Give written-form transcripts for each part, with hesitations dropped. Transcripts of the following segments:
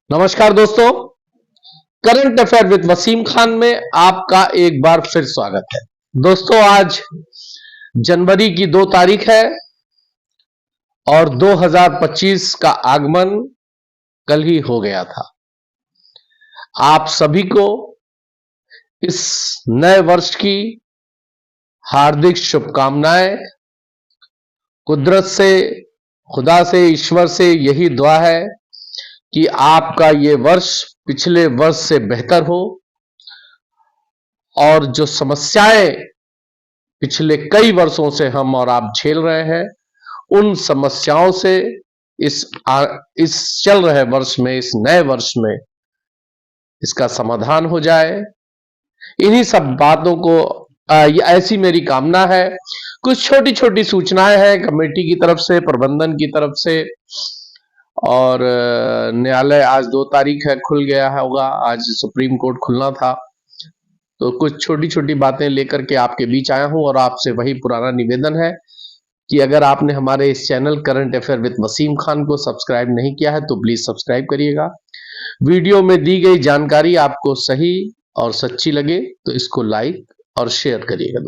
नमस्कार दोस्तों, current affair with Wasim Khan में आपका एक बार फिर स्वागत है। दोस्तों, आज जनवरी की 2 तारीख है और 2025 का आगमन कल ही हो गया था। आप सभी को इस नए वर्ष की हार्दिक शुभकामनाएं। कुदरत से, खुदा से, ईश्वर से यही दुआ है कि आपका ये वर्ष पिछले वर्ष से बेहतर हो और जो समस्याएं पिछले कई वर्षों से हम और आप झेल रहे हैं, उन समस्याओं से इस चल रहे वर्ष में, इस नए वर्ष में इसका समाधान हो जाए। इन्हीं सब बातों को ऐसी मेरी कामना है। कुछ छोटी छोटी सूचनाएं हैं कमेटी की तरफ से, प्रबंधन की तरफ से, और न्यायालय आज 2 तारीख है, खुल गया होगा। आज सुप्रीम कोर्ट खुलना था, तो कुछ छोटी छोटी बातें लेकर के आपके बीच आया हूं। और आपसे वही पुराना निवेदन है कि अगर आपने हमारे इस channel current affair with Wasim Khan को सब्सक्राइब नहीं किया है तो प्लीज सब्सक्राइब करिएगा। वीडियो में दी गई जानकारी आपको सही और सच्ची लगे तो इसको लाइक और शेयर करिएगा।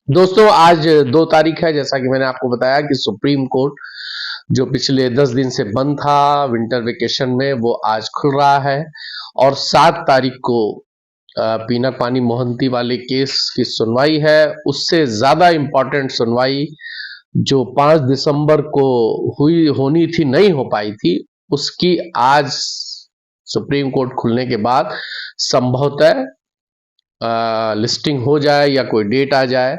दोस्तों, आज 2 तारीख है, जैसा कि मैंने आपको बताया कि सुप्रीम कोर्ट जो पिछले 10 दिन से बंद था विंटर वेकेशन में, वो आज खुल रहा है। और 7 तारीख को पीनक पानी मोहंती वाले केस की सुनवाई है। उससे ज्यादा इंपॉर्टेंट सुनवाई जो 5 दिसंबर को होनी थी, नहीं हो पाई थी, उसकी आज सुप्रीम कोर्ट खुलने के बाद संभवतः लिस्टिंग हो जाए या कोई डेट आ जाए,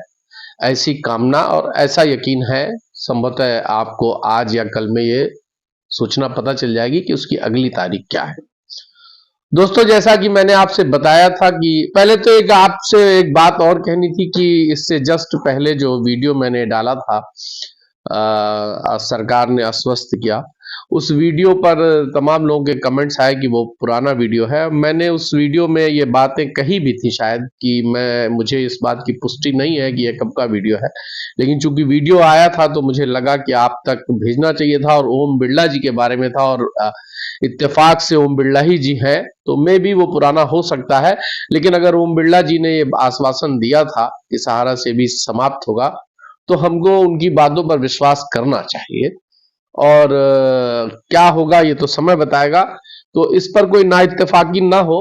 ऐसी कामना और ऐसा यकीन है। संभवतः आपको आज या कल में ये सूचना पता चल जाएगी कि उसकी अगली तारीख क्या है। दोस्तों, जैसा कि मैंने आपसे बताया था कि पहले तो आपसे एक बात और कहनी थी कि इससे जस्ट पहले जो वीडियो मैंने डाला था, सरकार ने आश्वस्त किया, उस वीडियो पर तमाम लोगों के कमेंट्स आए कि वो पुराना वीडियो है। मैंने उस वीडियो में ये बातें कही भी थी शायद कि मुझे इस बात की पुष्टि नहीं है कि ये कब का वीडियो है, लेकिन चूंकि वीडियो आया था तो मुझे लगा कि आप तक भेजना चाहिए था। और ओम बिरला जी के बारे में था, और इत्तेफाक से ओम बिरला ही जी हैं, तो मे भी वो पुराना हो सकता है। लेकिन अगर ओम बिरला जी ने ये आश्वासन दिया था कि सहारा से भी समाप्त होगा, तो हमको उनकी बातों पर विश्वास करना चाहिए। और क्या होगा ये तो समय बताएगा। तो इस पर कोई ना इत्तेफाकी ना हो,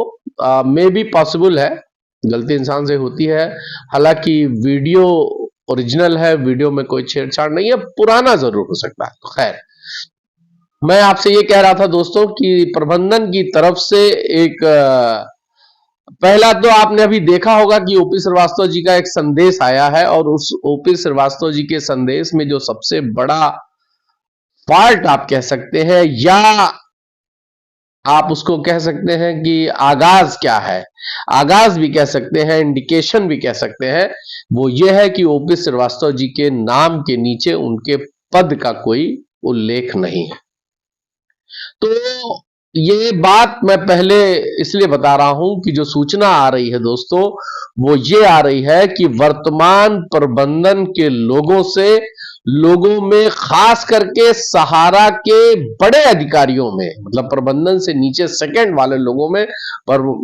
मे भी पॉसिबल है, गलती इंसान से होती है। हालांकि वीडियो ओरिजिनल है, वीडियो में कोई छेड़छाड़ नहीं है, पुराना जरूर हो सकता है। तो खैर, मैं आपसे ये कह रहा था दोस्तों कि प्रबंधन की तरफ से एक पहला तो आपने अभी देखा होगा कि ओपी श्रीवास्तव जी का एक संदेश आया है, और उस ओपी श्रीवास्तव जी के संदेश में जो सबसे बड़ा पार्ट आप कह सकते हैं, या आप उसको कह सकते हैं कि आगाज क्या है, आगाज भी कह सकते हैं, इंडिकेशन भी कह सकते हैं, वो ये है कि ओपी श्रीवास्तव जी के नाम के नीचे उनके पद का कोई उल्लेख नहीं है। तो ये बात मैं पहले इसलिए बता रहा हूं कि जो सूचना आ रही है दोस्तों, वो ये आ रही है कि वर्तमान प्रबंधन के लोगों में खास करके सहारा के बड़े अधिकारियों में, मतलब प्रबंधन से नीचे सेकंड वाले लोगों में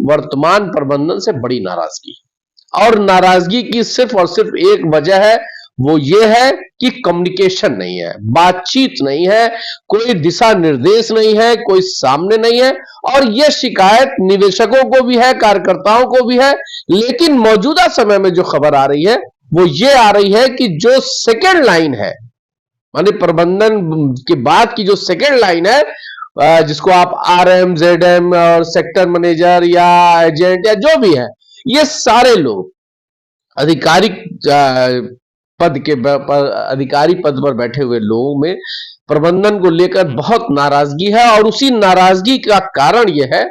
वर्तमान प्रबंधन से बड़ी नाराजगी है। और नाराजगी की सिर्फ और सिर्फ एक वजह है, वो ये है कि कम्युनिकेशन नहीं है, बातचीत नहीं है, कोई दिशा निर्देश नहीं है, कोई सामने नहीं है। और यह शिकायत निवेशकों को भी है, कार्यकर्ताओं को भी है। लेकिन मौजूदा समय में जो खबर आ रही है वो ये आ रही है कि जो सेकेंड लाइन है, माने प्रबंधन के बाद की जो सेकेंड लाइन है, जिसको आप RM, ZM और सेक्टर मैनेजर या एजेंट या जो भी है, ये सारे लोग आधिकारिक अधिकारी पद पर बैठे हुए लोगों में प्रबंधन को लेकर बहुत नाराजगी है। और उसी नाराजगी का कारण यह है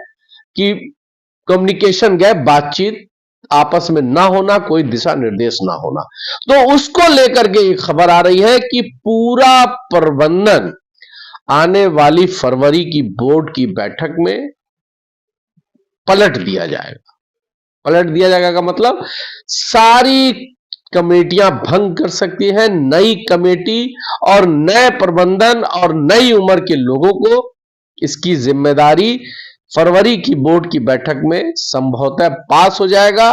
कि कम्युनिकेशन गैप, बातचीत आपस में ना होना, कोई दिशा निर्देश ना होना। तो उसको लेकर के एक खबर आ रही है कि पूरा प्रबंधन आने वाली फरवरी की बोर्ड की बैठक में पलट दिया जाएगा। पलट दिया जाएगा का मतलब सारी कमेटियां भंग कर सकती हैं, नई कमेटी और नए प्रबंधन और नई उम्र के लोगों को इसकी जिम्मेदारी फरवरी की बोर्ड की बैठक में संभवतः पास हो जाएगा,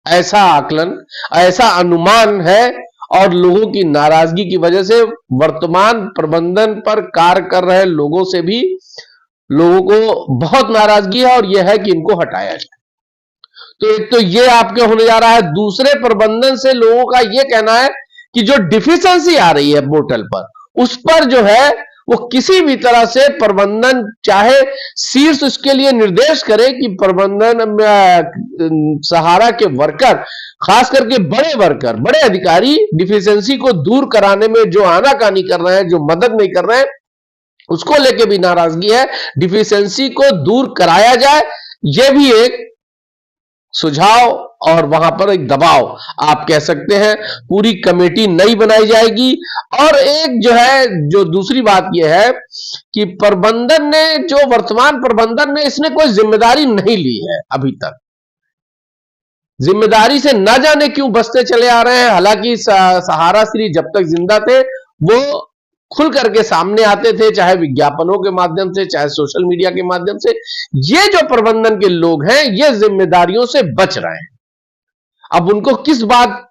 ऐसा आकलन, ऐसा अनुमान है। और लोगों की नाराजगी की वजह से वर्तमान प्रबंधन पर कार्य कर रहे लोगों से भी लोगों को बहुत नाराजगी है और यह है कि इनको हटाया जाए। तो एक तो ये आपके होने जा रहा है। दूसरे प्रबंधन से लोगों का ये कहना है कि जो डिफिशिएंसी आ रही है पोर्टल पर, उस पर जो है वो किसी भी तरह से प्रबंधन चाहे शीर्ष उसके लिए निर्देश करे कि प्रबंधन सहारा के वर्कर, खास करके बड़े वर्कर, बड़े अधिकारी डिफिशिएंसी को दूर कराने में जो आनाकानी कर रहे हैं, जो मदद नहीं कर रहे हैं, उसको लेके भी नाराजगी है। डिफिशिएंसी को दूर कराया जाए, यह भी एक सुझाव और वहां पर एक दबाव आप कह सकते हैं। पूरी कमेटी नई बनाई जाएगी। और एक जो है, जो दूसरी बात यह है कि प्रबंधन ने, जो वर्तमान प्रबंधन ने, इसने कोई जिम्मेदारी नहीं ली है अभी तक। जिम्मेदारी से ना जाने क्यों बचते चले आ रहे हैं। हालांकि सहारा श्री जब तक जिंदा थे वो खुल करके सामने आते थे, चाहे विज्ञापनों के माध्यम से, चाहे सोशल मीडिया के माध्यम से। ये जो प्रबंधन के लोग हैं ये जिम्मेदारियों से बच रहे हैं। अब उनको किस बात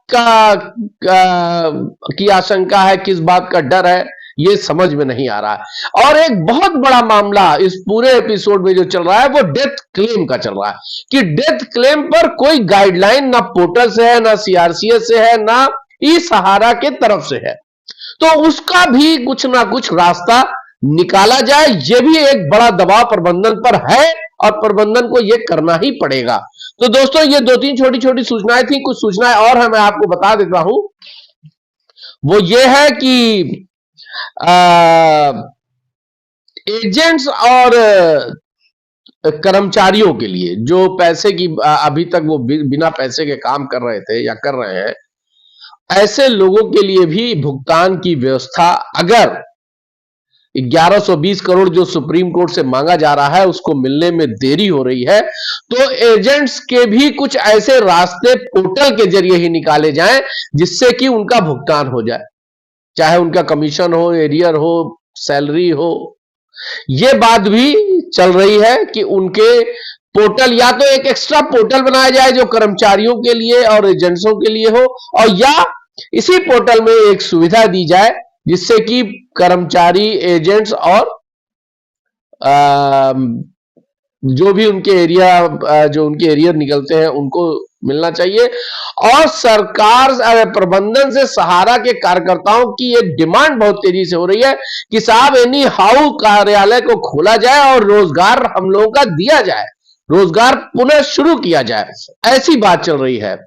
की आशंका है, किस बात का डर है, ये समझ में नहीं आ रहा है। और एक बहुत बड़ा मामला इस पूरे एपिसोड में जो चल रहा है वो डेथ क्लेम का चल रहा है कि डेथ क्लेम पर कोई गाइडलाइन ना पोर्टल से है, ना सीआरसीएस से है, ना ई सहारा के तरफ से है। तो उसका भी कुछ ना कुछ रास्ता निकाला जाए, यह भी एक बड़ा दबाव प्रबंधन पर है और प्रबंधन को यह करना ही पड़ेगा। तो दोस्तों, ये 2-3 छोटी छोटी सूचनाएं थी। कुछ सूचनाएं और है, मैं आपको बता देता हूं। वो ये है कि एजेंट्स और कर्मचारियों के लिए जो पैसे की अभी तक वो बिना पैसे के काम कर रहे थे या कर रहे हैं, ऐसे लोगों के लिए भी भुगतान की व्यवस्था, अगर 1120 करोड़ जो सुप्रीम कोर्ट से मांगा जा रहा है उसको मिलने में देरी हो रही है, तो एजेंट्स के भी कुछ ऐसे रास्ते पोर्टल के जरिए ही निकाले जाएं जिससे कि उनका भुगतान हो जाए, चाहे उनका कमीशन हो, एरियर हो, सैलरी हो। यह बात भी चल रही है कि उनके पोर्टल, या तो एक एक्स्ट्रा पोर्टल बनाया जाए जो कर्मचारियों के लिए और एजेंट्सों के लिए हो, और या इसी पोर्टल में एक सुविधा दी जाए जिससे कि कर्मचारी, एजेंट्स और जो भी उनके एरिया, जो उनके एरियर निकलते हैं उनको मिलना चाहिए। और सरकार प्रबंधन से सहारा के कार्यकर्ताओं की एक डिमांड बहुत तेजी से हो रही है कि साहब एनी हाउ कार्यालय को खोला जाए और रोजगार हम लोगों का दिया जाए, रोजगार पुनः शुरू किया जाए, ऐसी बात चल रही है।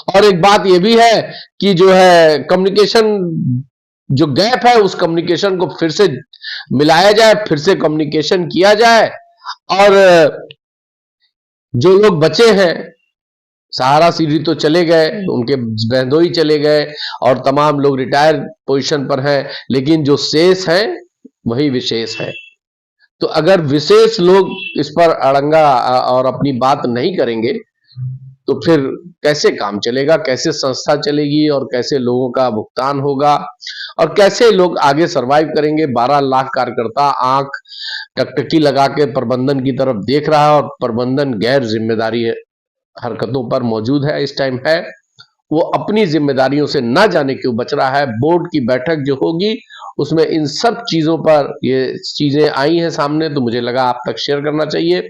और एक बात यह भी है कि जो है कम्युनिकेशन जो गैप है उस कम्युनिकेशन को फिर से मिलाया जाए, फिर से कम्युनिकेशन किया जाए। और जो लोग बचे हैं, सहारा सीढ़ी तो चले गए, उनके बहनोई चले गए और तमाम लोग रिटायर पोजीशन पर हैं, लेकिन जो शेष हैं वही विशेष है। तो अगर विशेष लोग इस पर अड़ंगा और अपनी बात नहीं करेंगे तो फिर कैसे काम चलेगा, कैसे संस्था चलेगी और कैसे लोगों का भुगतान होगा और कैसे लोग आगे सरवाइव करेंगे। 12 लाख कार्यकर्ता आंख टकटकी लगा के प्रबंधन की तरफ देख रहा है और प्रबंधन गैर जिम्मेदारी हरकतों पर मौजूद है, इस टाइम है। वो अपनी जिम्मेदारियों से ना जाने क्यों बच रहा है। बोर्ड की बैठक जो होगी उसमें इन सब चीजों पर ये चीजें आई हैं सामने, तो मुझे लगा आप तक शेयर करना चाहिए।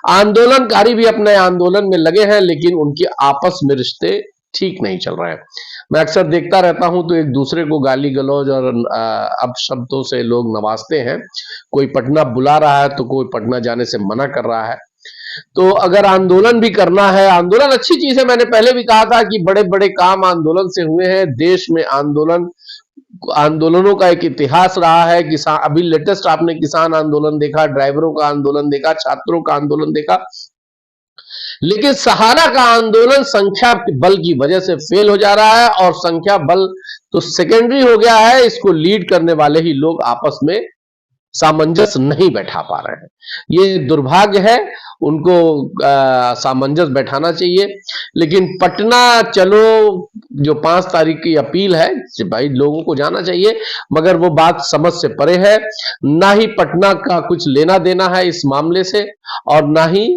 आंदोलनकारी भी अपने आंदोलन में लगे हैं लेकिन उनके आपस में रिश्ते ठीक नहीं चल रहे हैं। मैं अक्सर देखता रहता हूं तो एक दूसरे को गाली गलौज और अपशब्दों से लोग नवाजते हैं। कोई पटना बुला रहा है तो कोई पटना जाने से मना कर रहा है। तो अगर आंदोलन भी करना है, आंदोलन अच्छी चीज है। मैंने पहले भी कहा था कि बड़े बड़े काम आंदोलन से हुए हैं। देश में आंदोलनों का एक इतिहास रहा है। किसान, अभी लेटेस्ट आपने किसान आंदोलन देखा, ड्राइवरों का आंदोलन देखा, छात्रों का आंदोलन देखा, लेकिन सहारा का आंदोलन संख्या बल की वजह से फेल हो जा रहा है और संख्या बल तो सेकेंडरी हो गया है। इसको लीड करने वाले ही लोग आपस में सामंजस्य नहीं बैठा पा रहे हैं। ये दुर्भाग्य है, उनको सामंजस्य बैठाना चाहिए। लेकिन पटना चलो जो 5 तारीख की अपील है, भाई लोगों को जाना चाहिए, मगर वो बात समझ से परे है। ना ही पटना का कुछ लेना देना है इस मामले से, और ना ही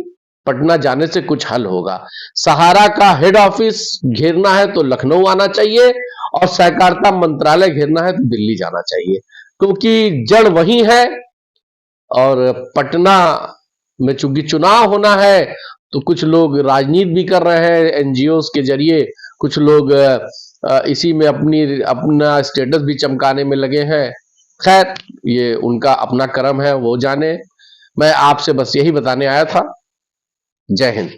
पटना जाने से कुछ हल होगा। सहारा का हेड ऑफिस घेरना है तो लखनऊ आना चाहिए, और सहकारिता मंत्रालय घेरना है तो दिल्ली जाना चाहिए, क्योंकि जड़ वही है। और पटना में चूंकि चुनाव होना है, तो कुछ लोग राजनीति भी कर रहे हैं एनजीओ के जरिए, कुछ लोग इसी में अपना स्टेटस भी चमकाने में लगे हैं। खैर, ये उनका अपना कर्म है, वो जाने। मैं आपसे बस यही बताने आया था। जय हिंद।